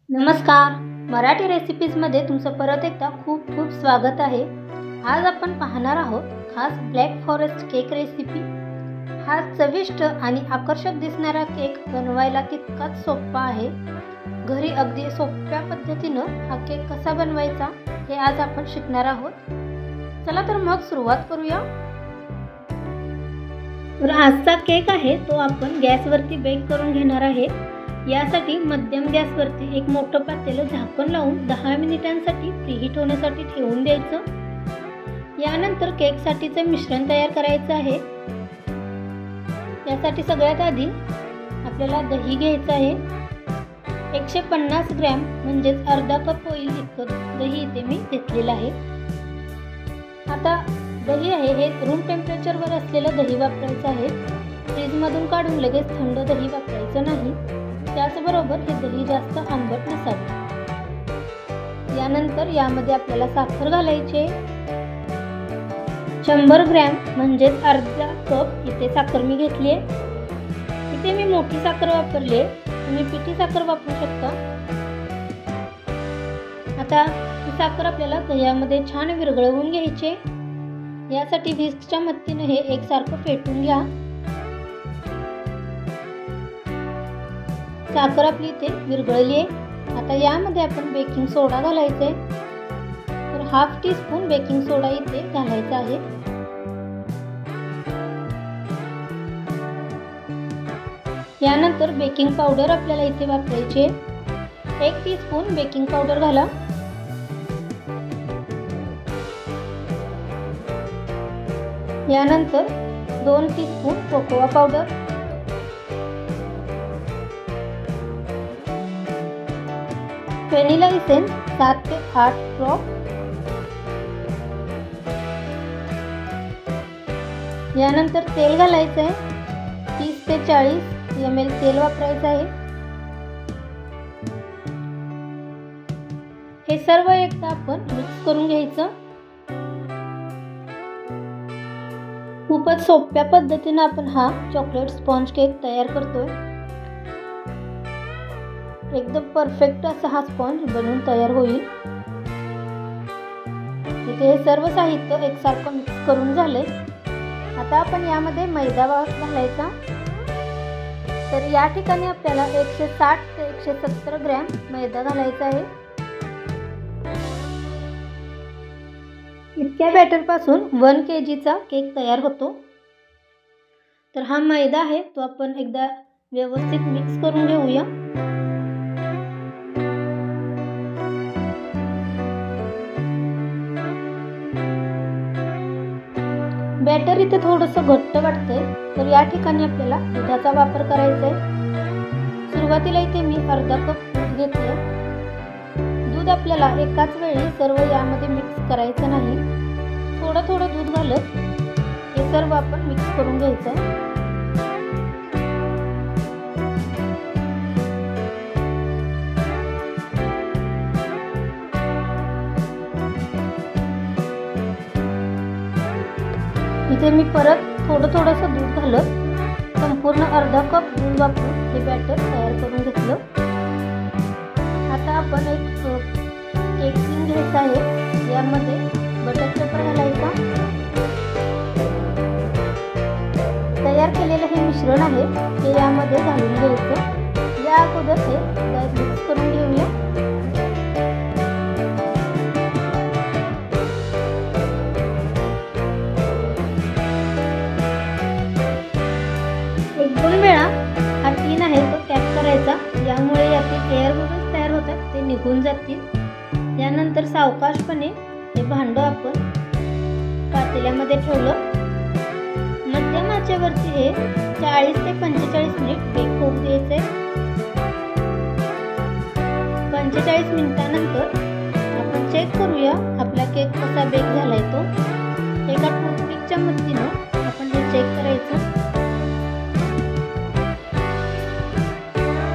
नमस्कार. मराठी रेसिपीजमध्ये तुमचं परत एकदा खूप खूप स्वागत आहे. आज आपण पाहणार आहोत खास ब्लॅक फॉरेस्ट केक रेसिपी. हा चविष्ट आणि आकर्षक दिसणारा केक बनवायला तितकाच सोपा आहे. घरी अगदी सोप्या पद्धतीनं हा केक कसा बनवायचा हे आज आपण शिकणार आहोत. चला तर मग सुरुवात करूया. तर आजचा केक आहे तो आपण गॅसवरती बेक करून घेणार आहे. यासाठी मध्यम गॅसवरती एक मोठं पातेलं झाकण लावून 10 मिनिटांसाठी प्रीहीट होण्यासाठी ठेवून द्यायचं. यानंतर केकसाठीचे मिश्रण तयार करायचं आहे. यासाठी सगळ्यात आधी आपल्याला दही घ्यायचं आहे. 150 ग्रॅम म्हणजेच अर्धा कप होईल इतकं दही इथे मी घेतलेलं आहे. आता दही आहे हे रूम टेम्परेचरवर असलेलं दही वापरायचं आहे. फ्रीजमधून काढून लगेच थंड दही वापरायचं नाही. त्याचबरोबर हे दही जास्त आंबट नसावे. यानंतर यामध्ये आपल्याला साखर घालायची. 100 ग्रॅम म्हणजेच अर्धा कप इथे साखर मी घेतली आहे. इथे मी मोठी साखर वापरली आहे. तुम्ही पिठी साखर वापरू शकता. आता ही साखर आपल्याला दह्यामध्ये छान विरघळवून घ्यायची. यासाठी व्हिस्कच्या मदतीने हे एकसारखं फेटून घ्या. साखर आपली इथे विरघळली आहे. आता यामध्ये आपण बेकिंग सोडा घालायचा आहे. तर हाफ टीस्पून बेकिंग सोडा इथे घालायचा आहे. यानंतर बेकिंग पावडर आपल्याला इथे वापरायची आहे. 1 टीस्पून बेकिंग पावडर घाला. यानंतर 2 teaspoon cocoa powder, vanilla essence 7 ते 8 ड्रॉप, यानंतर तेल घालायचं आहे. 30 ते 40 ml तेल वापरायचं आहे. हे सर्व एकदा आपण मिक्स करून घ्यायचं. खूपच सोप्या पद्धतीने आपण हा चॉकलेट स्पॉन्ज केक तयार करतोय. एकदम परफेक्ट असा हा स्पॉन्ज बनवून तयार होईल. इथे हे सर्व साहित्य एकसारखं मिक्स करून झाले. आता आपण यामध्ये मैदा घालायचा. तर या ठिकाणी आपल्याला 160 ते 170 ग्रॅम मैदा घालायचा आहे. इतक्या बॅटर पासून 1 kgचा केक तयार होतो. तर हा मैदा आहे तो आपण एकदा व्यवस्थित मिक्स करून घेऊया. बॅटर इथे थोडंसं घट्ट वाटतंय. तर या ठिकाणी आपल्याला दुधाचा वापर करायचा आहे. सुरुवातीला इथे मी अर्धा कप दूध घेतले. दूध आपल्याला एकाच वेळी सर्व यामध्ये मिक्स करायचं नाही. थोडं थोडं दूध घालत हे सर्व आपण मिक्स करून घ्यायचं आहे. इथे मी परत थोडंसं दूध घालत संपूर्ण अर्धा कप दूध वापरून हे बॅटर तयार करून घेतलं. आता आपण एक केक टिन घ्यायचा आहे. यामध्ये बटर पेपर घालायचा. तयार केलेलं हे मिश्रण आहे ते यामध्ये घालून घ्यायचं. या अगोदर हे मिक्स करून घेऊया. हा टीन आहे तो टॅप करायचा. यामुळे यातील एअर बबल्स तयार होतात ते निघून जातील. यानंतर सावकाशपणे हे भांडं आपण पातेल्यामध्ये ठेवलं. मध्यम आचेवरती हे 40 ते 45 मिनिट बेक होऊ द्यायचे. 45 मिनिटानंतर आपण चेक करूया आपला केक कसा बेक झालाय तो. एका टूथपिकच्या मदतीनं आपण हे चेक करायचं.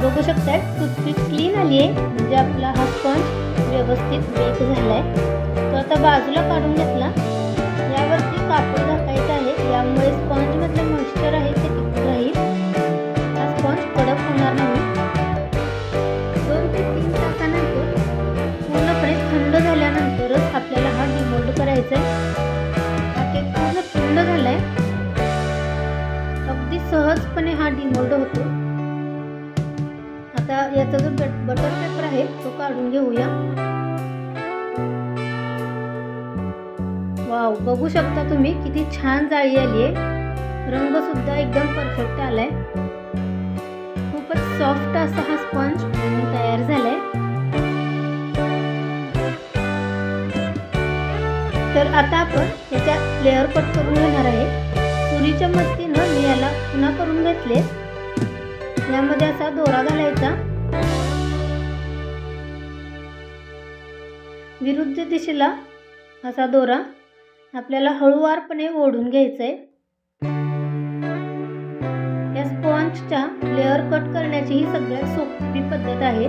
बघू शकता टूथपिक क्लीन आली आहे. म्हणजे आपला हा स्पॉन्ज व्यवस्थित बेक झालाय. तो आता बाजूला काढून घेतला. यावरती कापड झाकायचं आहे. यामुळे स्पॉन्ज मधलं मॉइश्चर आहे ते टिकून राहील. हा स्पॉन्ज कडक होणार नाही. 2 ते 3 तासांनी जो बटर पेपर आहे तो काढून घेऊया। वाव, बघू शकता तुम्ही किती छान जाळी आली आहे। रंग सुद्धा एकदम परफेक्ट आलाय। खूपच सॉफ्ट असा हा स्पंज तयार झालाय। तर आता आपण याच्या लेअर कट करून घेणार आहे। सुरीच्या मदतीने मी याला पुन्हा करून घेतले। यामध्ये असा दोरा घालायचा, विरुद्ध दिशेला असा दोरा आपल्याला हळूवारपणे ओढून घ्यायचा आहे। या स्पॉन्जच्या लेअर कट करण्याची ही सगळ्यात सोपी पद्धत आहे।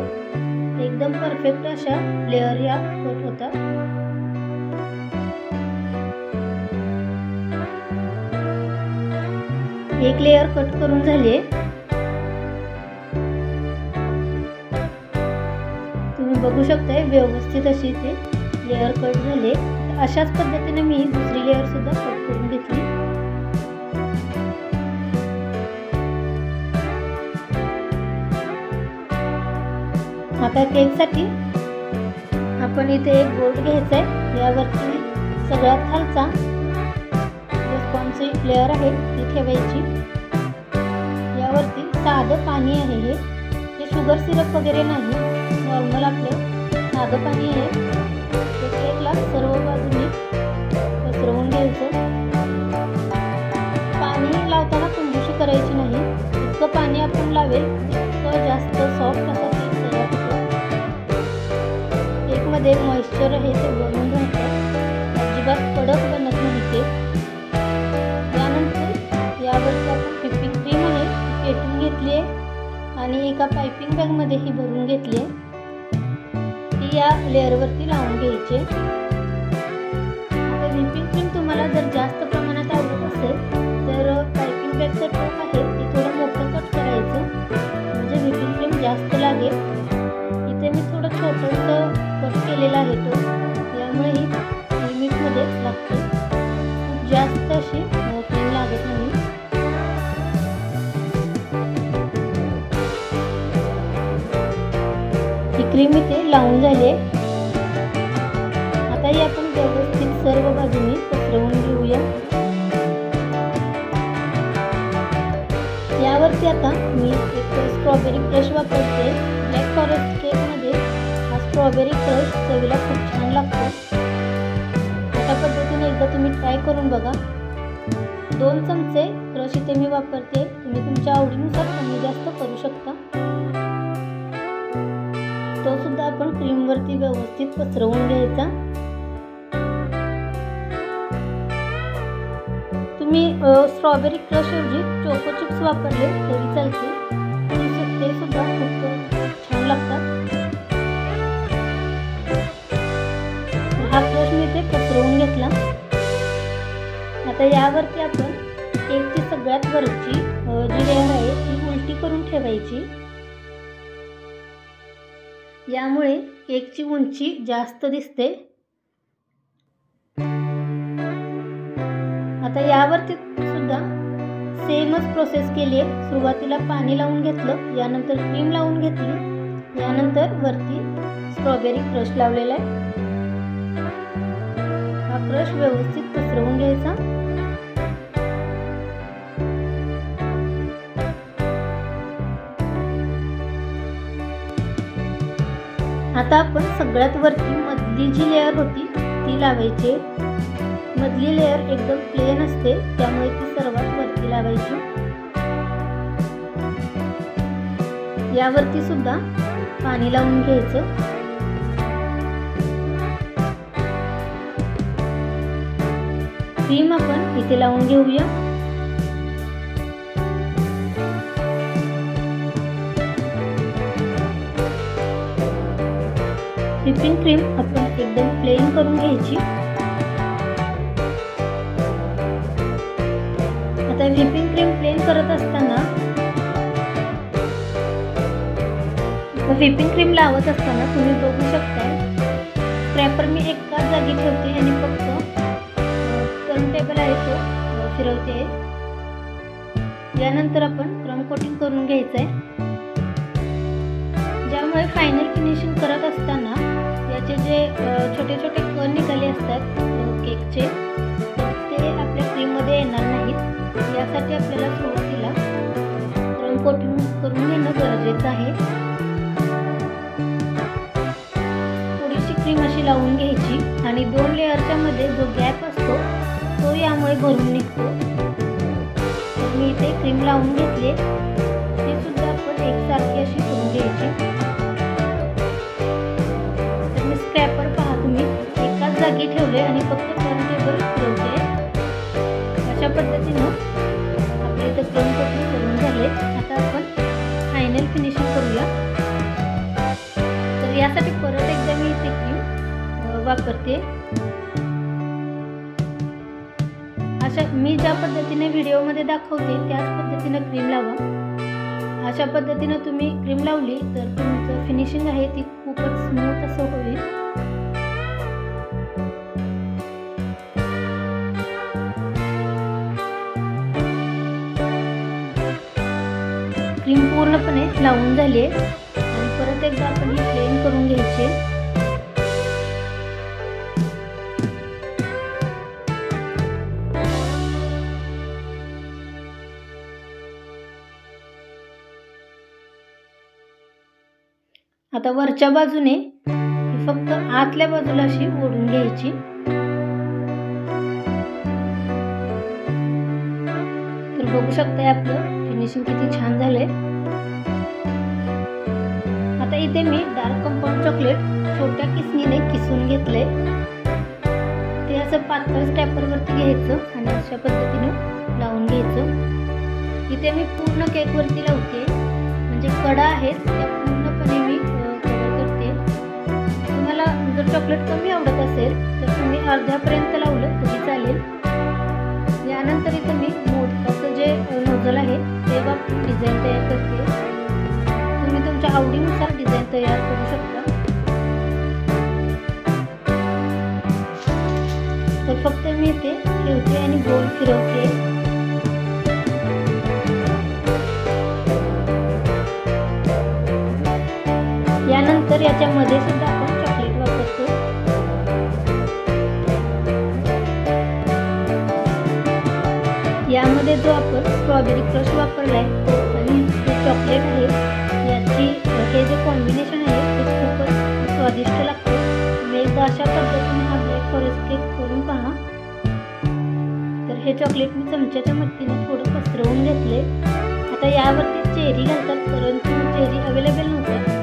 एकदम परफेक्ट अशा लेअर या कट होतात। एक लेअर कट करून झाली आहे। तुम्ही बघू शकता व्यवस्थित अशी ते लेअर कट झाले। अशाच पद्धतीने मी दुसरी लेअर सुद्धा कट करून घेतली। आता केक साठी आपण इथे एक बोर्ड घ्यायचा आहे। यावरती सगळ्यात खालचा जो स्पॉन्जची लेअर आहे ती ठेवायची। यावरती साधं पाणी आहे, हे शुगर सिरप वगैरे नाही, नॉर्मल आपलं साधं पाणी आहे। केकला सर्व बाजूने पसरवून घ्यायचं। पाणी लावताना कंजूसी करायची नाही। इतकं पाणी आपण लावेल तितकं जास्त सॉफ्ट असा केक तयार होतो। केकमध्ये मॉइश्चर आहे ते बनून राहतं, अजिबात कडक बनत नाही केक। यानंतर यावरती आपण व्हिपिंग क्रीम आहे ती फेटून घेतली आहे आणि एका पायपिंग बॅगमध्ये ही भरून घेतली आहे। या लेअरवरती लावून घ्यायचे। आता व्हिपिंग क्रीम तुम्हाला जर जास्त प्रमाणात आवडत असेल तर पायपिंग बॅगचं टोक आहे ते थोडं मोठं कट करायचं, म्हणजे व्हिपिंग क्रीम जास्त लागेल। इथे मी थोडं छोटंसं कट केलेलं आहे टोक, यामुळे ही लिमिटमध्ये लागते। खूप जास्त अशी क्रीम लागत नाही। क्रीम इथे लावून झाली आहे। आता ही आपण व्यवस्थित सर्व बाजूनी पसरवून घेऊया। यावरती आता मी एक स्ट्रॉबेरी क्रश वापरते। ब्लॅक फॉरेस्ट केक मध्ये हा स्ट्रॉबेरी क्रश चवीला खूप छान लागतो। अशा पद्धतीने एकदा तुम्ही ट्राय करून बघा। 2 चमचे क्रश इथे मी वापरते, तुम्ही तुमच्या आवडीनुसार कमी जास्त करू शकता। तो सुद्धा आपण क्रीम वरती व्यवस्थित पसरवून घ्यायचा। तुम्ही स्ट्रॉबेरी क्रश ऐवजी चोको चिप्स वापरले तरी चालते, ते सुद्धा खूप छान लागतात। हा क्रश मी इथे पसरवून घेतला। आता यावरती आपण केकची सगळ्यात वरची जी लेअर आहे ती उलटी करून ठेवायची। यामुळे केकची उंची जास्त दिसते। आता यावरती सुद्धा सेमच प्रोसेस केली आहे। सुरुवातीला पाणी लावून घेतलं, यानंतर क्रीम लावून घेतली, यानंतर वरती स्ट्रॉबेरी क्रश लावलेला आहे। हा क्रश व्यवस्थित पसरवून घ्यायचा। आता आपण सगळ्यात वरती मधली जी लेअर होती ती लावायची। मधली लेअर एकदम प्लेन असते, त्यामुळे ती सर्वात वरती लावायची। यावरती सुद्धा पाणी लावून घ्यायचं। क्रीम आपण इथे लावून घेऊया। व्हिपिंग क्रीम आपण एकदम प्लेन करून घ्यायची। आता व्हिपिंग क्रीम प्लेन करत असताना व्हिपिंग क्रीम लावत असताना तुम्ही बघू शकता स्क्रॅपर मी एकाच जागी ठेवते आणि फक्त टर्नटेबल आहे तो फिरवते। यानंतर आपण क्रम कोटिंग करून घ्यायचं आहे। ज्यामुळे फायनल फिनिशिंग करत असताना याचे जे छोटे छोटे कण निघाले असतात केकचे ते आपल्या क्रीममध्ये येणार नाहीत। यासाठी आपल्याला सुरुवातीला क्रम कोटिंग करून घेणं गरजेचं आहे। थोडीशी क्रीम अशी लावून घ्यायची आणि 2 लेअरच्या मध्ये जो गॅप असतो तो यामुळे भरून निघतो। तर मी इथे क्रीम लावून घेतली, ती सुद्धा आपण एकसारखी अशी करून घ्यायची। तर मी स्क्रॅपर पहा तुम्ही एकाच जागी ठेवले आणि फक्त टर्नटेबल फिरवते। अशा पद्धतीनं आपले इथे क्रम कोटिंग करून झाले। आता आपण फायनल फिनिशिंग करूया। तर यासाठी परत एकदा मी इथे क्रीम वापरते। अशा मी ज्या पद्धतीने व्हिडिओमध्ये दाखवते त्याच पद्धतीने क्रीम लावा। अशा पद्धतीने तुम्ही क्रीम लावली तर तुमचं फिनिशिंग आहे ती खूपच स्मूथ असं होईल। क्रीम पूर्णपणे लावून झाली आहे आणि परत एकदा आपण ही प्लेन करून घ्यायची। आता वरच्या बाजूने फक्त आतल्या बाजूला अशी ओढून घ्यायची। तर बघू शकताय आपलं फिनिशिंग किती छान झालंय। आता इथे मी डार्क कंपाऊंड चॉकलेट छोट्या किसणीने किसून घेतलंय। ते असं पातळ स्टॅपर वरती घ्यायचं आणि अशा पद्धतीने लावून घ्यायचं। इथे मी पूर्ण केक वरती लावते, म्हणजे कडा आहेत त्या पूर्णपणे मी कव्हर करते। तुम्हाला जर चॉकलेट कमी आवडत असेल तर तुम्ही अर्ध्यापर्यंत लावलं तरी चालेल। यानंतर इथे मी मोदकाचं जे नोझल आहे ते वापरून डिझाईन तयार करते। तुम्ही तुमच्या आवडीनुसार डिझाईन तयार करू शकता। तर फक्त मी इथे ठेवते आणि गोल फिरवते। यानंतर याच्यामध्ये सुद्धा आपण चॉकलेट वापरतो। यामध्ये जो आपण स्ट्रॉबेरी क्रश वापरलाय आणि चॉकलेट आहे याची हे जे कॉम्बिनेशन आहे ते खूपच स्वादिष्ट लागते। तुम्ही एकदा अशा पद्धतीने हा ब्लॅक फॉरेस्ट केक करून पहा। तर हे चॉकलेट मी चमच्याच्या मदतीने थोडं पसरवून घेतले। आता यावरती चेरी घालतात, परंतु चेरी अवेलेबल नव्हतं